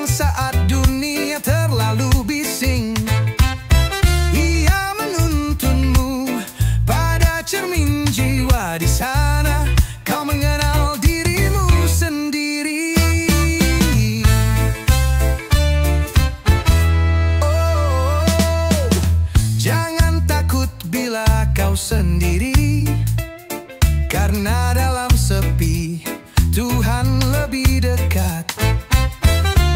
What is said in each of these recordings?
tenang saat dunia terlalu bising. Ia menuntunmu pada cermin jiwa. Di sana kau mengenal dirimu sendiri. Oh, jangan takut bila kau sendiri, karena dalam sepi Tuhan lebih dekat.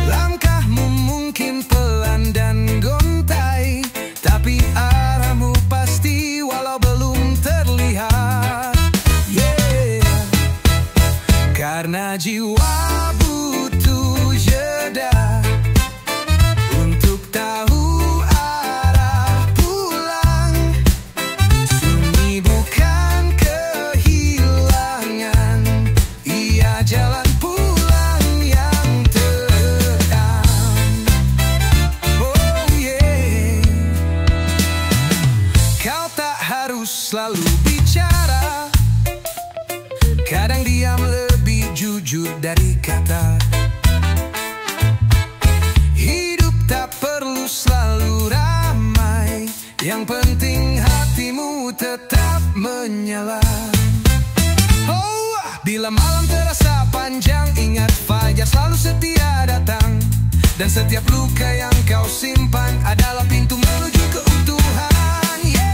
Langkahmu mungkin pelan dan gontai, tapi arahmu pasti walau belum terlihat. Yeah. Karena jiwa butuh jeda untuk tahu arah pulang. Sunyi bukan kehilangan, ia jalan pulang yang tenang. Oh yeah. Kau tak harus selalu bicara, kadang diam lebih jujur dari kata. Hidup tak perlu selalu ramai, yang penting hatimu tetap menyala. Oh, bila malam terasa panjang, ingat fajar selalu setia datang. Dan setiap luka yang kau simpan adalah pintu menuju keutuhan. Yeah.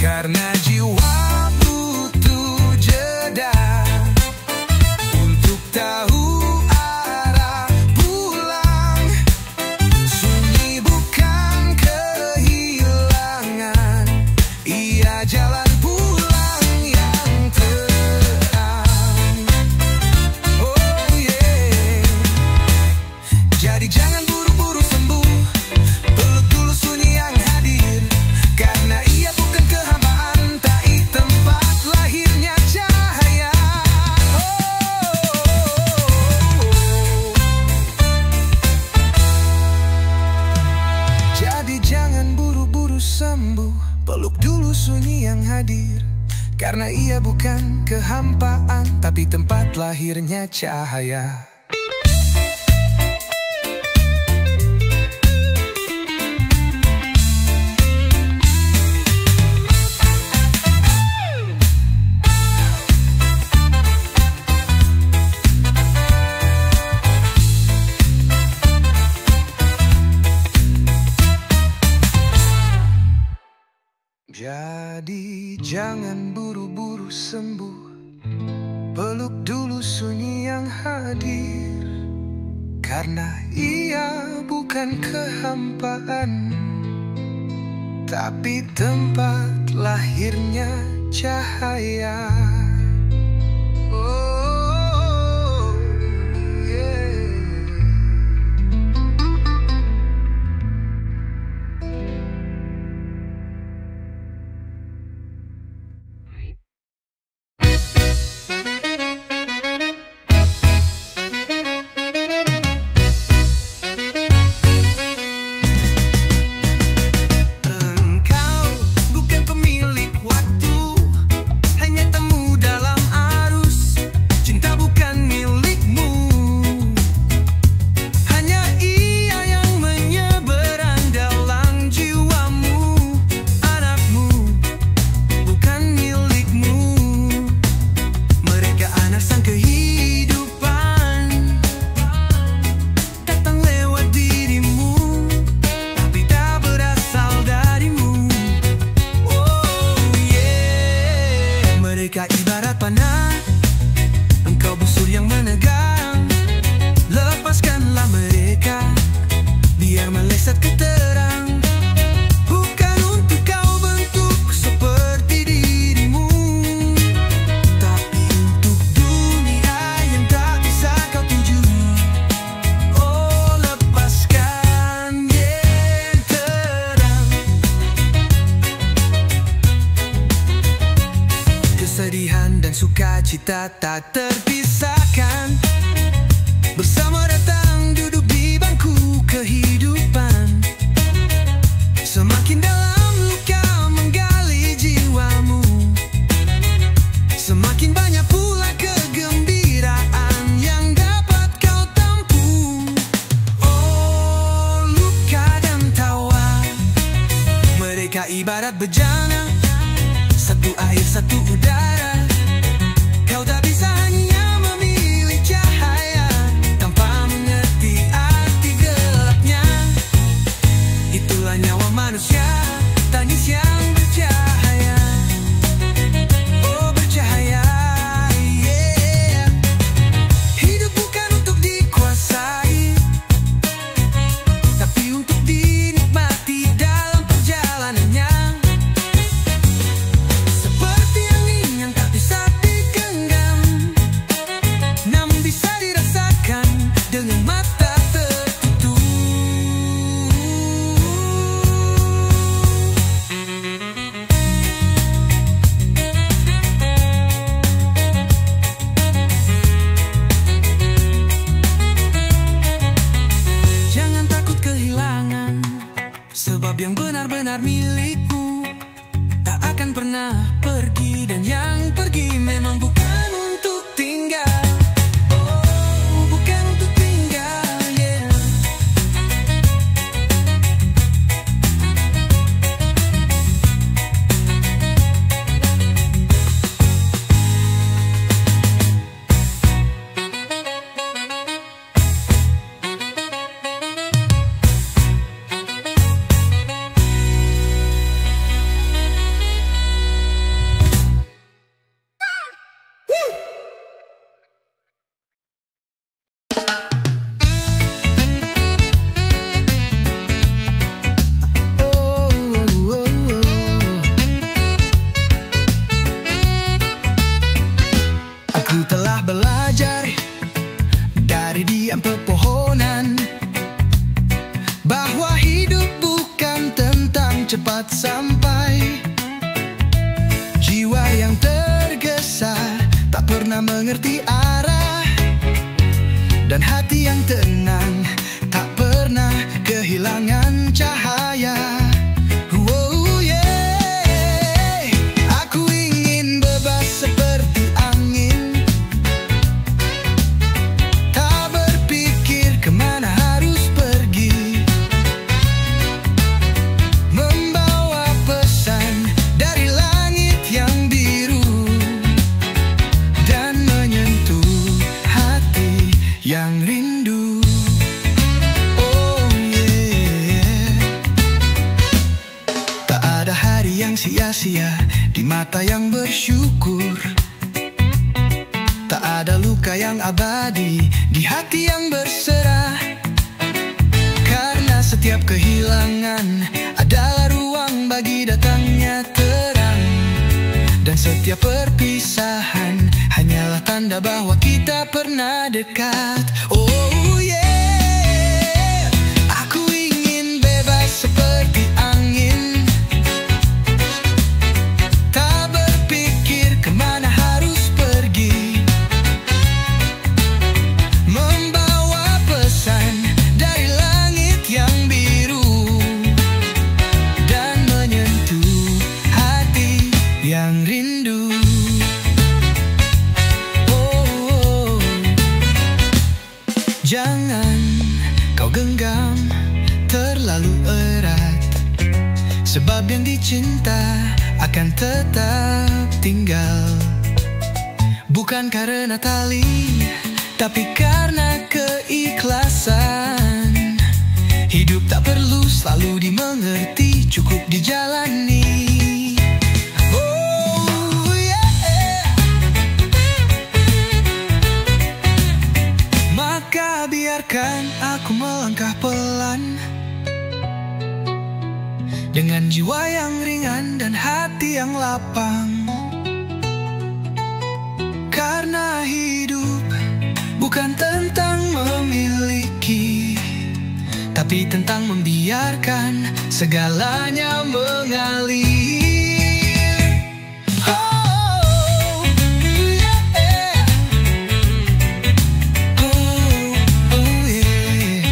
Karena jiwa butuh jeda untuk tahu arah pulang. Sunyi bukan kehilangan, ia jalan pulang yang terang. Oh yeah. Jadi jangan buru-buru sembuh, peluk dulu sunyi yang hadir. Karena ia bukan kehampaan, tapi tempat lahirnya cahaya. Jadi jangan buru-buru sembuh, peluk dulu sunyi yang hadir. Karena ia bukan kehampaan, tapi tempat lahirnya cahaya. Jadi jangan buru-buru sembuh, peluk dulu sunyi yang hadir. Karena ia bukan kehampaan, tapi tempat lahirnya cahaya. Oh, yeah. Mereka ibarat panah, engkau busur yang menegang. Lepaskanlah mereka, biar melesat ke terang. Bukan untuk kau bentuk seperti dirimu, tapi untuk dunia yang tak bisa kau tuju. Oh, lepaskan yang terang. Kesedihan dan sukacita tak terpisahkan, bersama datang duduk di bangku kehidupan. Semakin dalam luka menggali jiwamu, semakin banyak pula kegembiraan yang dapat kau tempuh. benar milikku, tak akan pernah pergi. Dan yang pergi memang bukan untuk tinggal. Oh, bukan untuk tinggal, yeah. Aku telah belajar dari diam pepohonan bahwa hidup bukan tentang cepat sampai. Jiwa yang tergesa tak pernah mengerti arah, dan hati yang tenang tak pernah kehilangan cahaya. Oh yeah, aku ingin bebas seperti angin, tak berpikir kemana harus pergi, membawa pesan dari langit yang biru dan menyentuh hati yang rindu. Oh yeah, tak ada hari yang sia-sia di mata yang bersyukur, tak ada luka yang abadi di hati yang berserah. Karena setiap kehilangan adalah ruang bagi datangnya terang, dan setiap perpisahan hanyalah tanda bahwa kita pernah dekat. Oh yeah, aku ingin bebas seperti angin, tak berpikir kemana harus pergi, membawa pesan dari langit yang biru dan menyentuh hati yang rindu. Oh, jangan kau genggam terlalu erat, sebab yang dicinta akan tetap tinggal. Bukan karena tali, tapi karena keikhlasan. Hidup tak perlu selalu dimengerti, cukup dijalani. Oh yeah, maka biarkan aku melangkah pelan, dengan jiwa yang ringan dan hati yang lapang. Karena hidup bukan tentang memiliki, tapi tentang membiarkan segalanya mengalir. Oh, yeah. Oh, oh, yeah.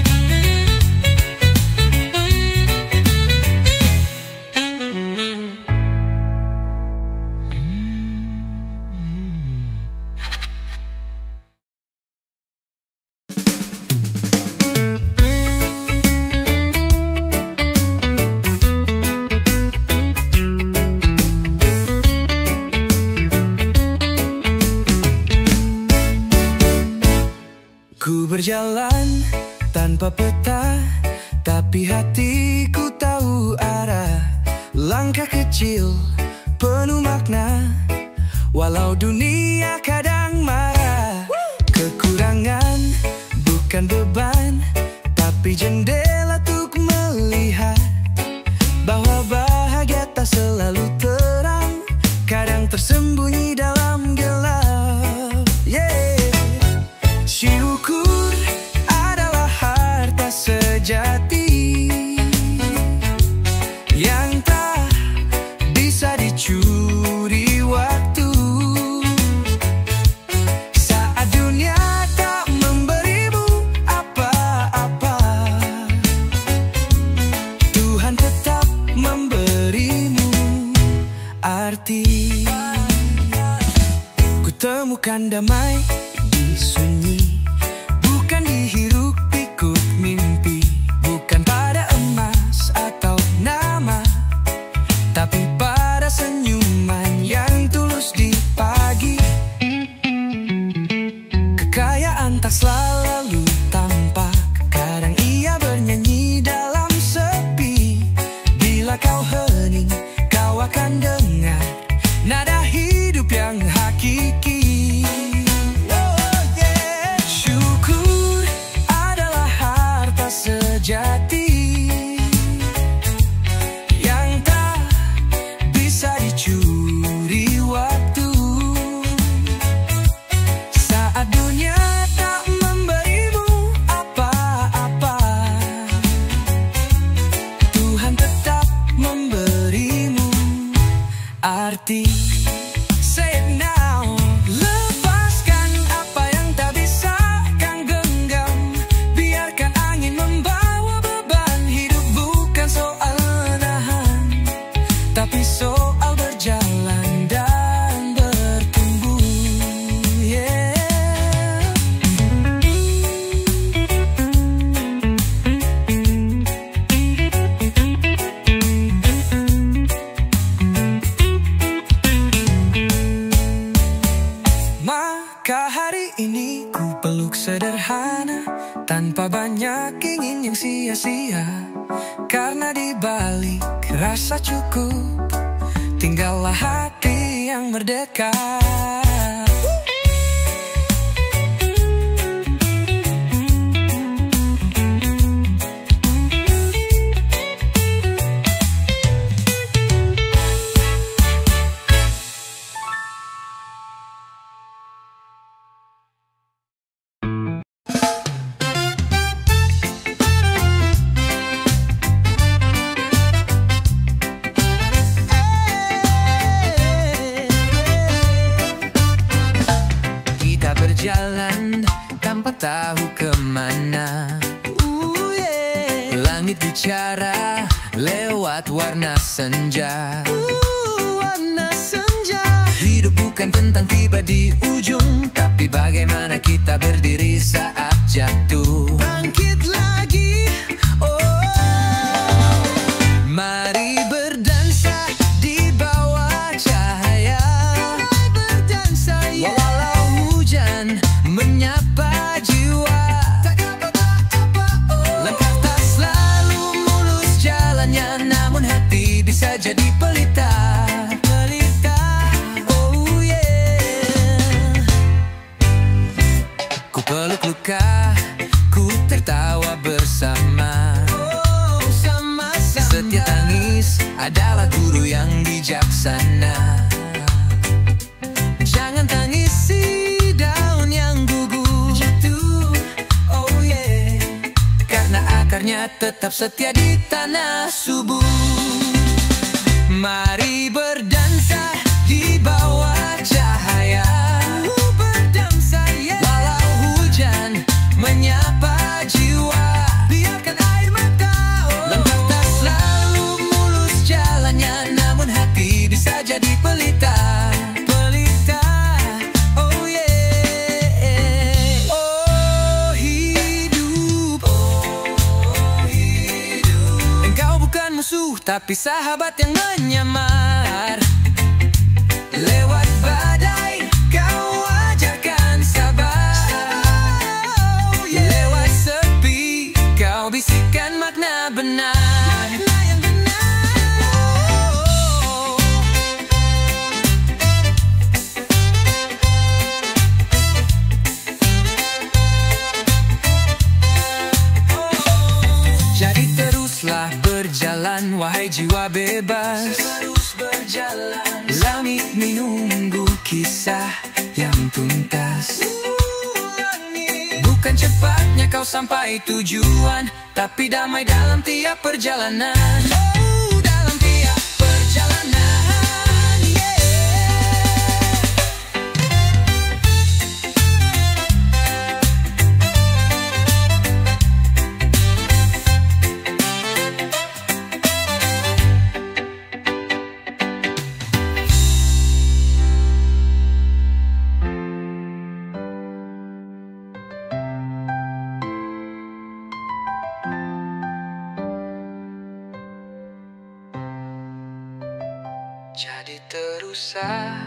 Ku berjalan tanpa peta, tapi hatiku tahu arah. Langkah kecil penuh makna, walau dunia kadang marah. Kekurangan bukan beban, tapi jendela untuk melihat bahwa bahagia tak selalu terang, kadang tersembunyi dalam gelap. Yeah. Syukur adalah harta sejati yang tak bisa dicuri waktu. Saat dunia tak memberimu apa-apa, Bukan damai di sunyi, bukan dihiruk pikuk mimpi, bukan pada emas atau nama, tapi pada senyuman yang tulus di pagi. Kekayaan tak selalu tampak, kadang ia bernyanyi dalam sepi. Bila kau hening, kau akan dengar nada hidup yang hakiki. Oh yeah. Syukur adalah harta sejati yang tak bisa dicuri waktu. Saat dunia tak memberimu apa-apa, Tuhan tetap memberimu arti. Say it now. Lepaskan apa yang tak bisa kang genggam. Biarkan angin membawa beban. Hidup bukan soal nahan, tapi soal berjalan dan bertumbuh. Yeah. Maka hari ini ku peluk sederhana, tanpa banyak ingin yang sia-sia. Karena di balik rasa cukup, tinggallah hati yang merdeka. Kita berjalan tanpa tahu kemana. Langit bicara lewat warna senja. Hidup bukan tentang tiba di ujung, tapi bagaimana kita berdiri saat jatuh. Bangkit lagi, oh. Mari berdansa di bawah cahaya. Walau hujan menyapa jiwa, langkah tak selalu mulus jalannya, namun hati bisa jadi pelita. Oh yeah. Ku peluk luka, ku tertawa bersama. Setiap tangis adalah guru yang bijaksana. Jangan tangisi daun yang gugur jatuh, oh yeah. Karena akarnya tetap setia di tanah subur. Mari berdansa di bawah cahaya. Berdansa, yeah. Walau hujan menyapa jiwa, biarkan air mata, oh. Langkah tak selalu mulus jalannya, namun hati bisa jadi pelita. Tapi sahabat yang menyamar. Lewat badai kau ajarkan sabar. Lewat sepi kau bisikkan makna benar. Makna yang benar. Jadi teruslah berjalan, wahai jiwa bebas. Terus berjalan, langit menunggu kisah yang tuntas. Bukan cepatnya kau sampai tujuan, tapi damai dalam tiap perjalanan. Oh, dalam tiap perjalanan, yeah. bisa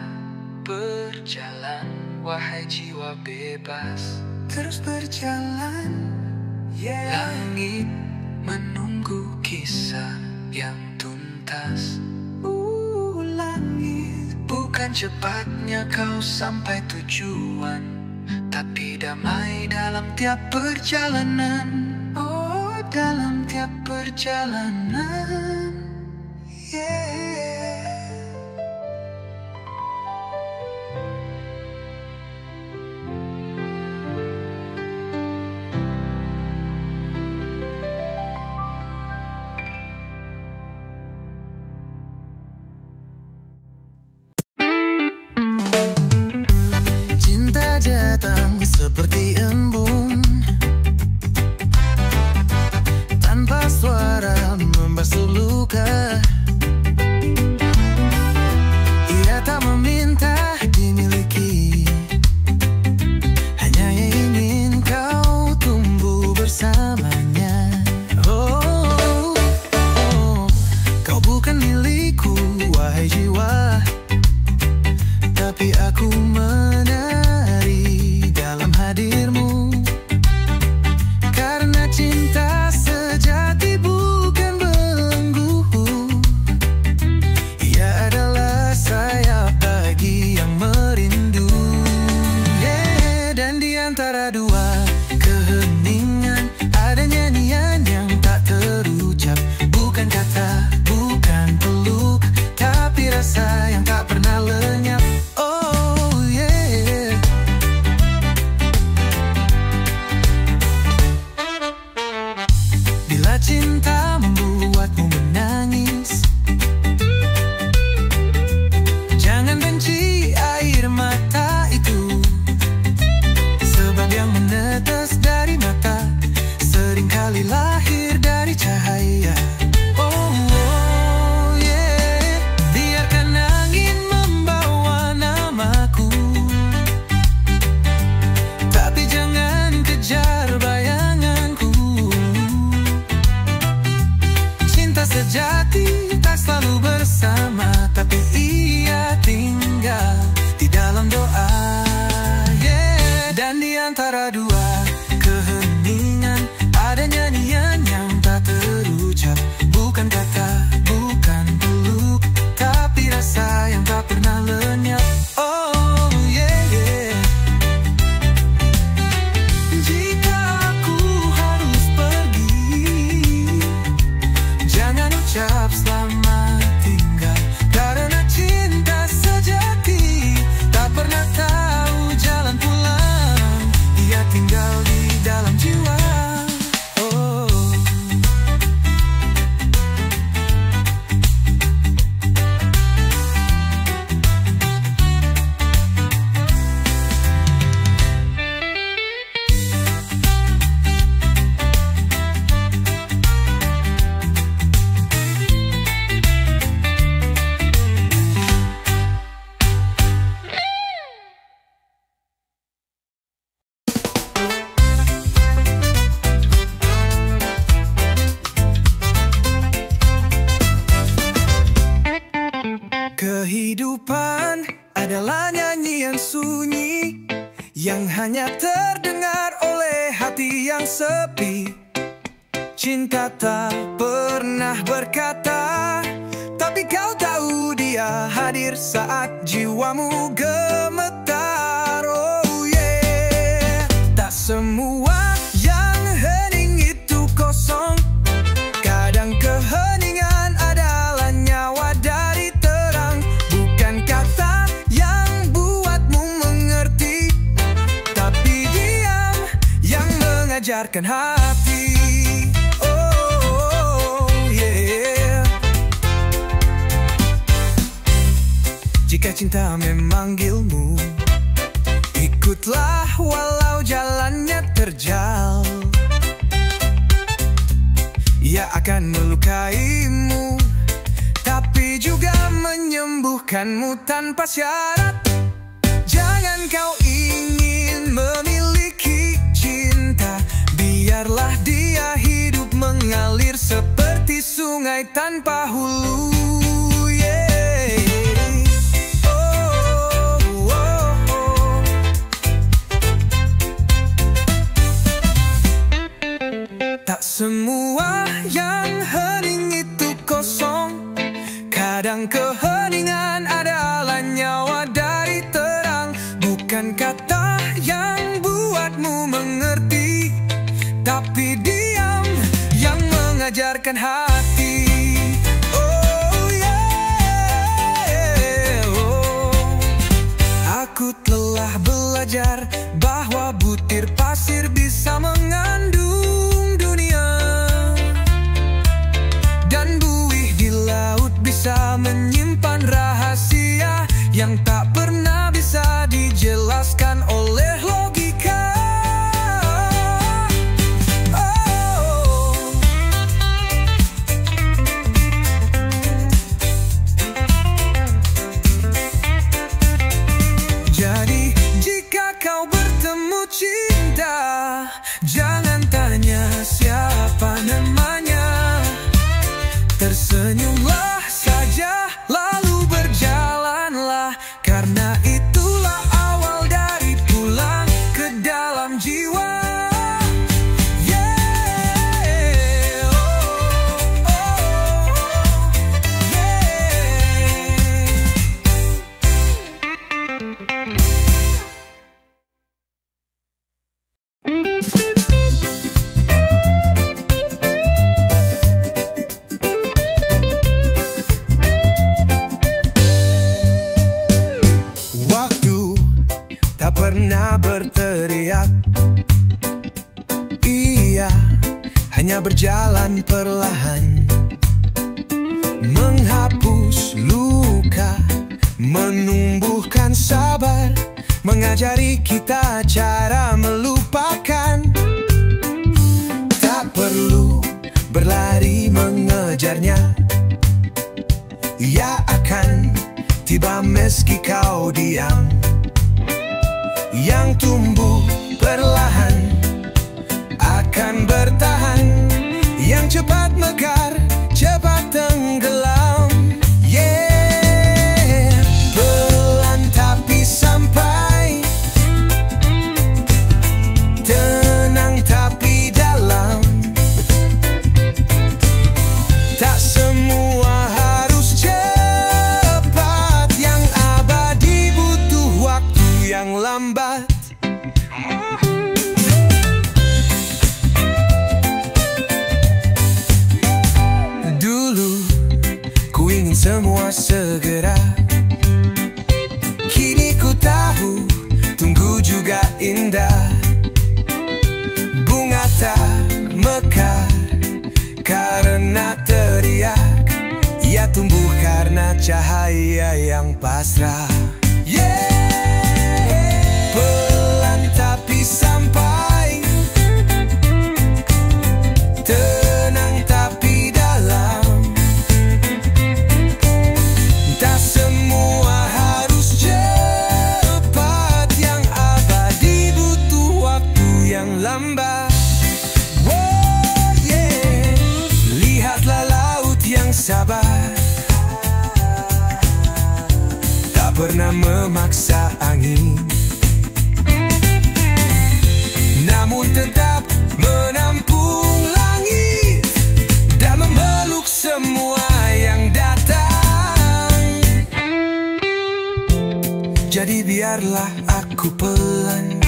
berjalan, wahai jiwa bebas. Terus berjalan, langit menunggu kisah yang tuntas. Langit, bukan cepatnya kau sampai tujuan, tapi damai dalam tiap perjalanan. Oh, dalam tiap perjalanan. Cinta datang seperti embun, tanpa suara membasuh luka. Ia tak meminta dimiliki, hanya ingin kau tumbuh bersamanya. Oh, oh, kau bukan milikku, wahai jiwa, tapi aku menari dalam hadirmu. Karena cinta sejati bukan belenggu, ia adalah sayap pagi yang merindu. Dan di antara dua keheningan ada nyanyian yang tak terucap. Bukan kata, bukan peluk, tapi rasa yang tak pernah lenyap. Cinta membuatmu menangis, jangan benci air mata itu, sebab yang menetes dari mata seringkali lahir dari cahaya. Oh, yeah. Biarkan angin membawa namaku, tapi jangan kejar bayanganku. Sejati tak selalu bersama, tapi ia tinggal di dalam doa. Dan di antara dua keheningan ada nyanyian yang tak terucap. Bukan kata, bukan peluk, tapi rasa yang tak pernah lenyap. Oh yeah. Jika aku harus pergi, jangan ucap selamat tinggal, karena cinta sejati tak pernah tahu jalan pulang. Ia tinggal di dalam jiwa. Oh. Kehidupan adalah nyanyian sunyi yang hanya terdengar oleh hati yang sepi. Cinta tak pernah berkata, tapi kau tahu dia hadir saat jiwamu gemetar. Oh yeah. Tak semua yang hening itu kosong, kadang keheningan adalah nyawa dari terang. Bukan kata yang buatmu mengerti, tapi diam yang mengajarkan hati. Oh yeah. Jika cinta memanggilmu, ikutlah walau jalannya terjal. Ia akan melukaimu, tapi juga menyembuhkanmu tanpa syarat. Jangan kau ingin memiliki cinta, biarlah dia hidup mengalir seperti sungai tanpa hulu. Yeah. Oh. Tak semua yang hening itu kosong. Kadang keheningan adalah nyawa dari terang. Bukan kata yang buatmu mengerti, tapi diam yang mengajarkan hati. Oh yeah, oh. Aku telah belajar bahwa butir pasir bisa mengandung dunia, dan buih di laut bisa menyimpan rahasia yang tak pernah bisa dijelaskan oleh logika. Jadi jika kau bertemu cinta, jangan tanya siapa namanya. Tersenyumlah saja lalu berjalanlah, karena itulah awal dari pulang ke dalam jiwa. Yeah, oh, oh, waktu tak pernah berteriak. Ia hanya berjalan perlahan, menghapus luka, menumbuhkan sabar, mengajari kita cara melupakan. Tak perlu berlari mengejarnya, ia akan tiba meski kau diam. Yang tumbuh perlahan akan bertahan, yang cepat mekar, cepat tenggelam. Yeah, pelan tapi sampai, tenang tapi dalam. Tak semua harus cepat, yang abadi butuh waktu yang lambat. Dulu ku ingin semua segera, kini ku tahu tunggu juga indah. Bunga tak mekar karena teriak, ia tumbuh karena cahaya yang pasrah. Yeah, pelan tapi sampai, tenang tapi dalam. Tak semua harus cepat, yang abadi butuh waktu yang lambat. Oh yeah, lihatlah laut yang sabar, tak pernah memaksa angin, namun tetap menampung langit dan memeluk semua yang datang. Jadi biarlah aku pelan,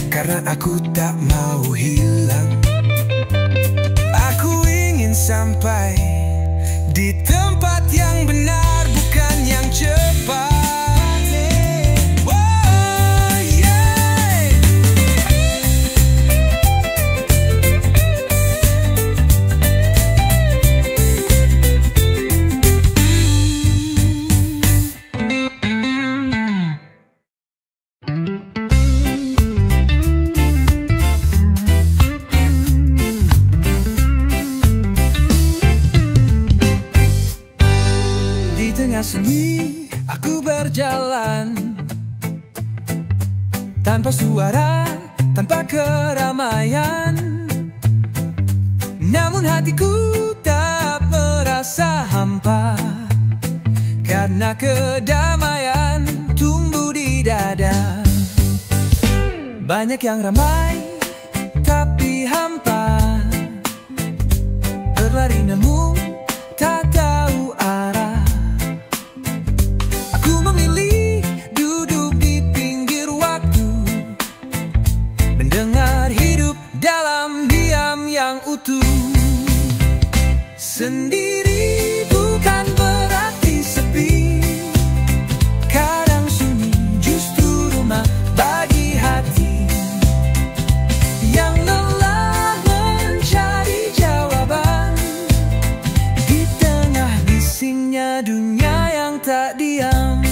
karena aku tak mau hilang. Aku ingin sampai di tempat yang benar, bukan yang cepat. Oh, yeah. Di tengah sunyi aku berjalan, tanpa suara, tanpa keramaian. Namun hatiku tak merasa hampa, karena kedamaian tumbuh di dada. Banyak yang ramai, tapi berlari namun tak tahu arah. Aku memilih duduk di pinggir waktu, mendengar hidup dalam diam yang utuh. Sendiri bukan berarti sepi, kadang sunyi justru rumah bagi hati yang lelah mencari jawaban di tengah bisingnya dunia yang tak diam.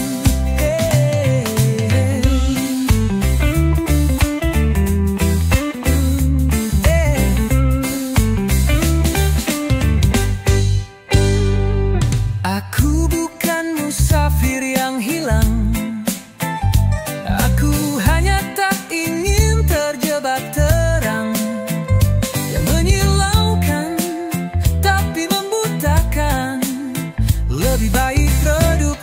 Aku bukan musafir yang hilang, aku hanya tak ingin terjebak terang yang menyilaukan tapi membutakan. Lebih baik redup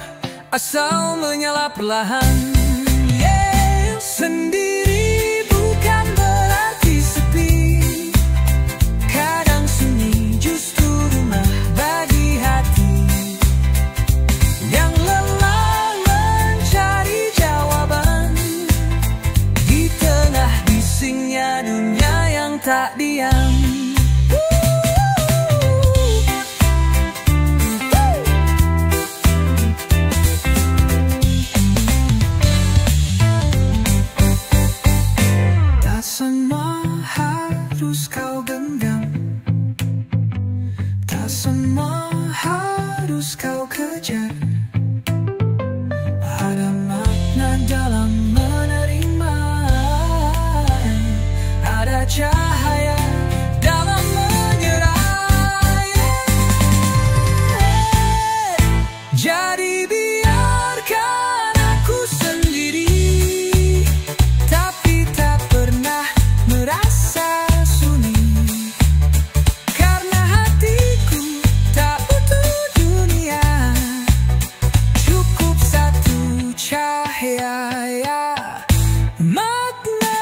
asal menyala perlahan. Sendiri bukan berarti sepi, kadang sunyi justru rumah bagi hati yang lelah mencari jawaban di tengah bisingnya dunia yang tak diam. Tak semua harus kau genggam, tak semua harus kau kejar. Ada makna dalam menerima, ada cahaya dalam menyerah. Jadi biarkan aku sendiri, tapi tak pernah merasa sunyi, karena hatiku tak butuh dunia, cukup satu cahaya makna.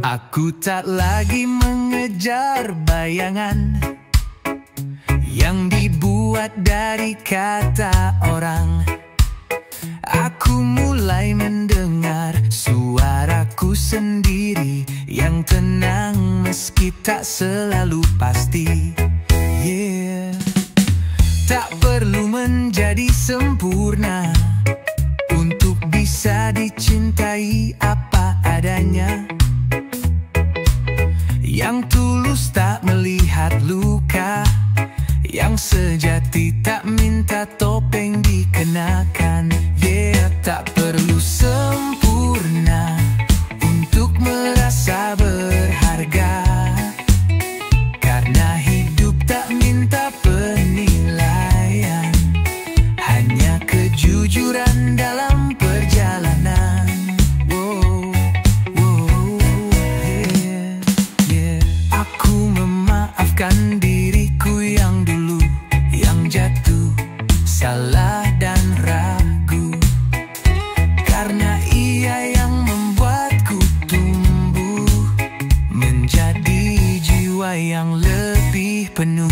Aku tak lagi mengejar bayangan yang dibuat dari kata orang. Aku mulai mendengar suaraku sendiri yang tenang meski tak selalu pasti. Tak perlu menjadi sempurna untuk bisa dicintai apa adanya. Yang tulus tak melihat luka, yang sejati tak minta topeng dikenakan. Tak perlu sempurna untuk merasa berharga, karena hidup tak minta penilaian, hanya kejujuran dalam perjalanan. Aku memaafkan diriku yang dulu, yang jatuh, salah dan ragu, karena ia yang membuatku tumbuh menjadi jiwa yang lebih penuh.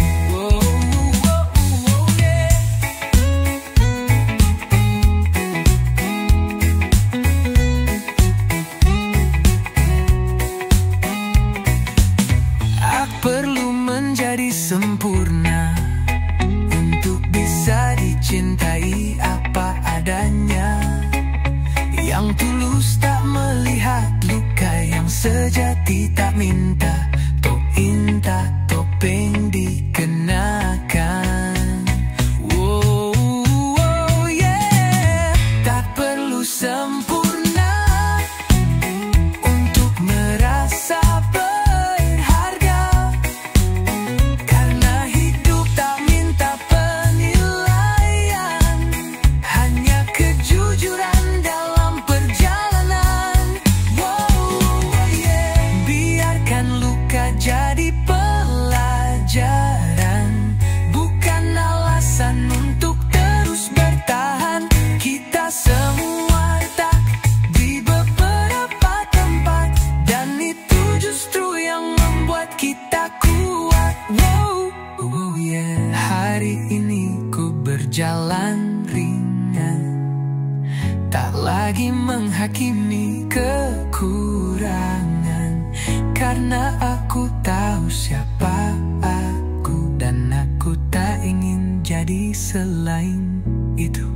Perlu menjadi sempurna untuk bisa dicintai apa adanya, yang tulus tak melihat luka, yang sejati tak minta topeng di berjalan ringan, tak lagi menghakimi kekurangan. Karena aku tahu siapa aku, dan aku tak ingin jadi selain itu.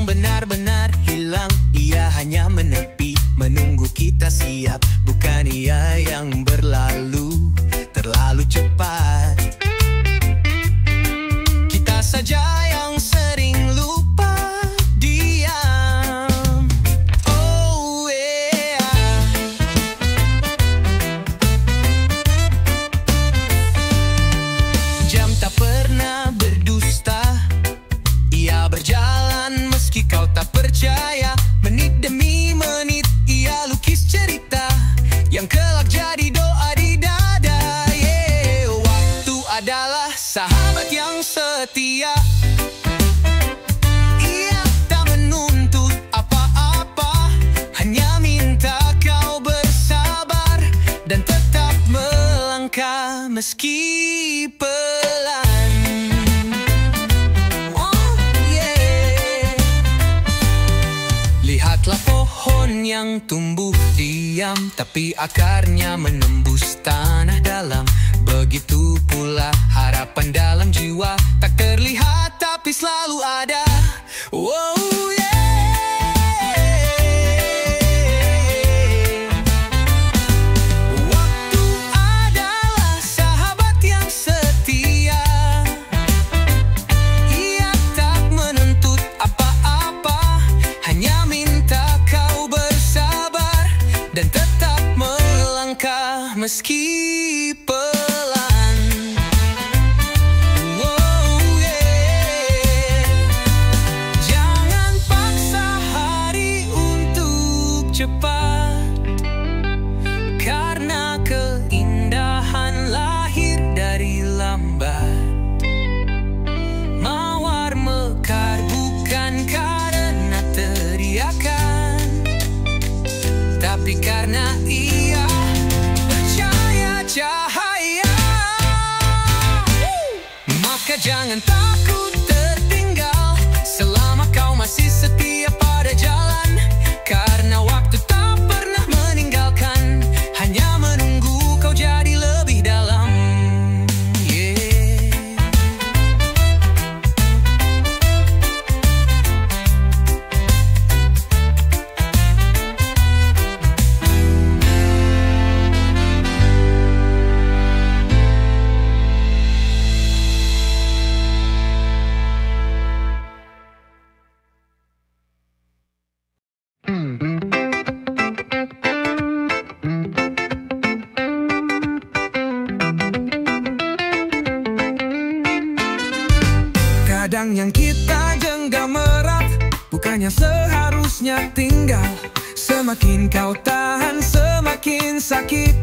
Benar-benar hilang, ia hanya menepi, menunggu kita siap. Bukan ia yang berlalu terlalu cepat, kita saja yang sering lupa diam. Oh yeah. Jam tak pernah berdusta, ia berjalan meski kau tak percaya. Menit demi menit ia lukis cerita yang kelak jadi doa di dada. Yeah. Waktu adalah sahabat yang setia, ia tak menuntut apa-apa, hanya minta kau bersabar dan tetap melangkah meski pelan. Lihatlah pohon yang tumbuh diam, tapi akarnya menembus tanah dalam. Begitu pula harapan dalam jiwa, tak terlihat tapi selalu ada. Oh yeah. Waktu adalah sahabat yang setia, ia tak menuntut apa-apa, hanya minta kau bersabar dan tetap melangkah meski pelan. Oh yeah. Jangan paksa hari untuk cepat, karena keindahan lahir dari lambat. Mawar mekar bukan karena teriakan, tapi karena ia percaya cahaya. Maka jangan takut tertinggal, selama kau masih setia pada jalan. Karena waktu tak pernah meninggalkan, hanya menunggu kau jadi lebih dalam. Yeah. Kadang yang kita genggam erat, bukannya seharusnya tinggal. Semakin kau tahan, semakin sakit.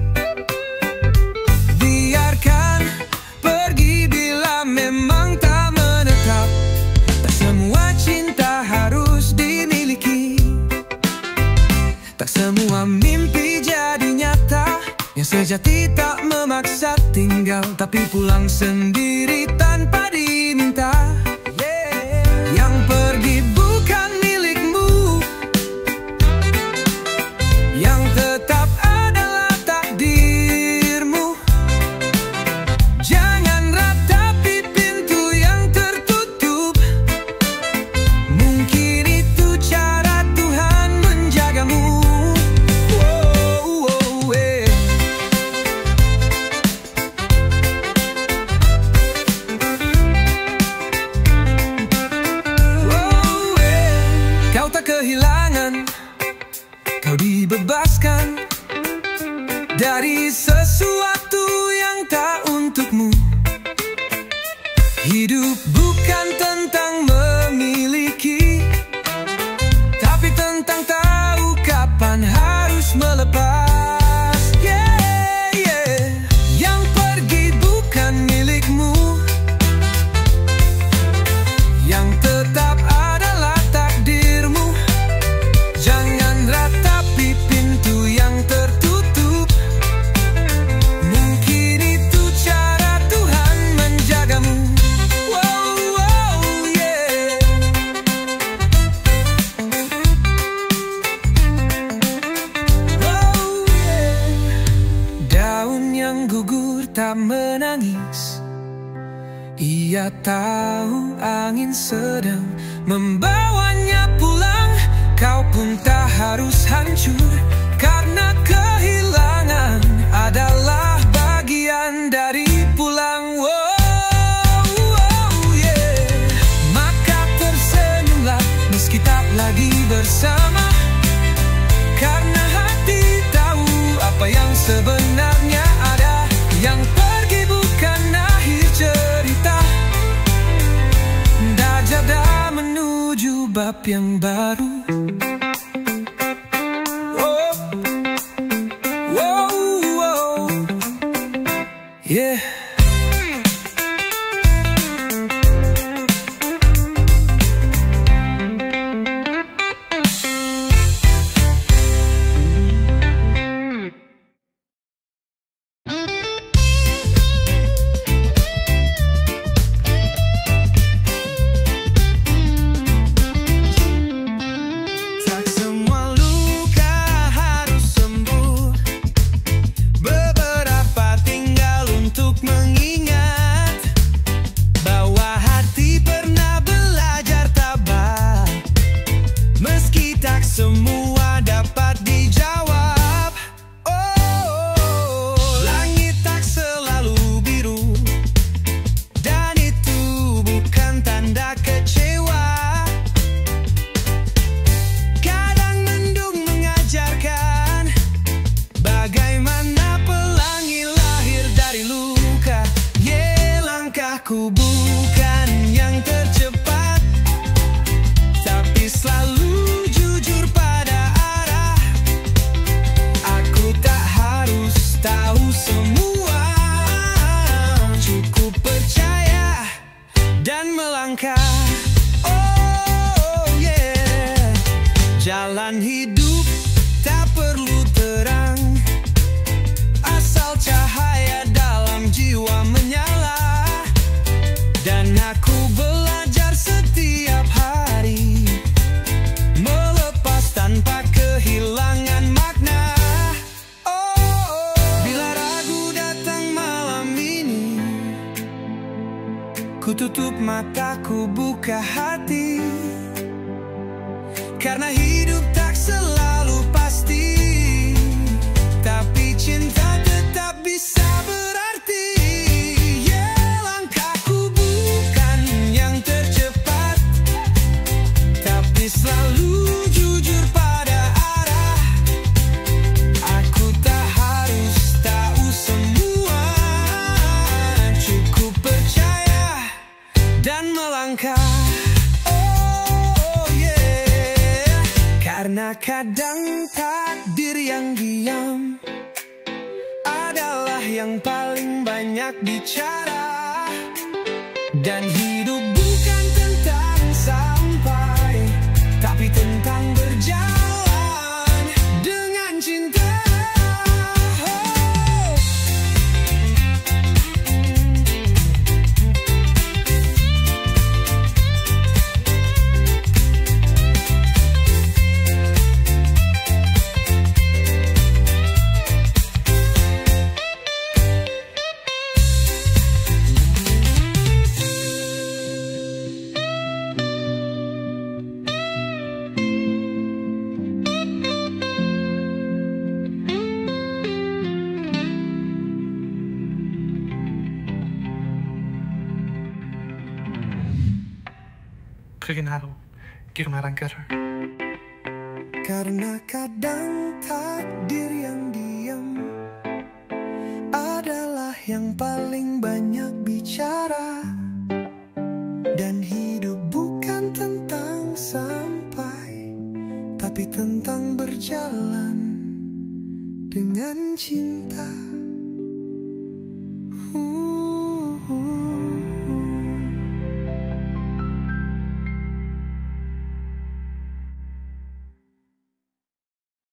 Biarkan pergi bila memang tak menetap. Tak semua cinta harus dimiliki, tak semua mimpi jadi nyata. Yang sejati tak memaksa tinggal, tapi pulang sendiri tanpa diminta. Yang pergi bukan milikmu, yang tetap adalah takdirmu. Jangan ratapi pintu yang tertutup, mungkin itu cara Tuhan menjagamu. Kehilangan, kau dibebaskan dari sesuatu yang tak untukmu. Hidup bukan tentang memiliki, Dia tahu angin sedang membawanya pulang. Kau pun tak harus hancur, karena kehilangan adalah bagian dari pulang. Maka tersenyumlah meski tak lagi bersama, karena hati tahu apa yang sebenarnya ada. Yang pergi bukan akhir cerita, dah menuju bab yang baru. Yeah. Semua dapat dijawab. Langit tak selalu biru, dan itu bukan tanda kecewa. Kadang mendung mengajarkan bagaimana pelangi lahir dari luka. Langkahku bukan yang tercepat, tapi selalu tahu semua. Cukup percaya dan melangkah. Jalan hidup tak perlu terang, asal cahaya dalam jiwa menyala. Dan aku belajar setiap hari, melepas tanpa kehilangan makna. Ku tutup mataku, buka hati, karena hidup tak selalu pasti, tapi cinta tetap bisa berarti. Langkahku bukan yang tercepat, tapi selalu jujur pada arah. Aku tak harus tahu semua, cukup percaya dan melangkah. Karena kadang takdir yang diam adalah yang paling banyak bicara. Dan hidup bukan tentang sampai, tapi tentang berjalan dengan cinta. Regenado, Girmarangker. Karena kadang takdir yang diam adalah yang paling banyak bicara. Dan hidup bukan tentang sampai, tapi tentang berjalan dengan cinta.